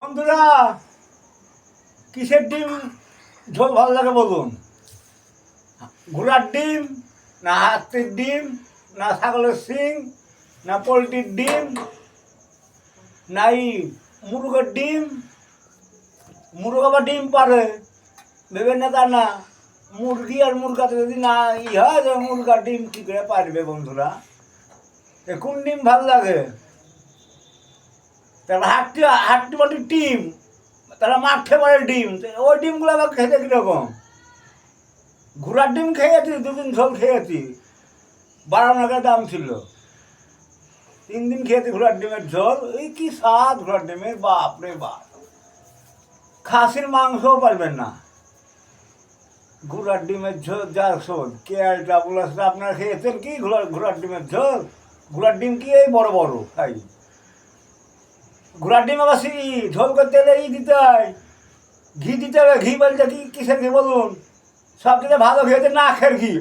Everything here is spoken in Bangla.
বন্ধুরা, কিসের ডিম ঝোল ভালো লাগে বলুন? ঘোড়ার ডিম, না হাতির ডিম, না ছাগলের শিং, না পোলট্রির ডিম, নাই মুরগের ডিম? মুরগ আবার ডিম পারে, ভেবেন না তা না। মুরগি আর মুরগাতে যদি না হয়, মুরগার ডিম কী করে পারবে বন্ধুরা? কোন ডিম ভালো লাগে? তারপর হাট্টি বাটির ডিম, তারা মাঠে পারে ডিম, ওই ডিমগুলো আবার খেতে কীরকম? ঘোড়ার ডিম খেয়েছি, দুদিন ঝোল খেয়েছি, 12 টাকা দাম ছিল। 3 দিন খেয়েছি ঘোড়ার ডিমের ঝোল, এই কি স্বাদ ঘোড়ার ডিমের, বাপ রে বাপ! খাসির মাংসও পারবেন না। ঘোড়ার ডিমের ঝোল যা শোধ, কেয়ালটা বলে আপনারা খেয়েছেন কি ঘোড়ার ডিমের ঝোল? ঘোড়ার ডিম কি এই বড় বড় তাই? ঘোড়ার ডিম আবার ঝোল করতে হলে দিতে হয়, ঘি দিতে হবে। ঘি বলতে কি কিসের ঘি বলুন? সবথেকে ভালো ঘি হচ্ছে নাকের ঘি।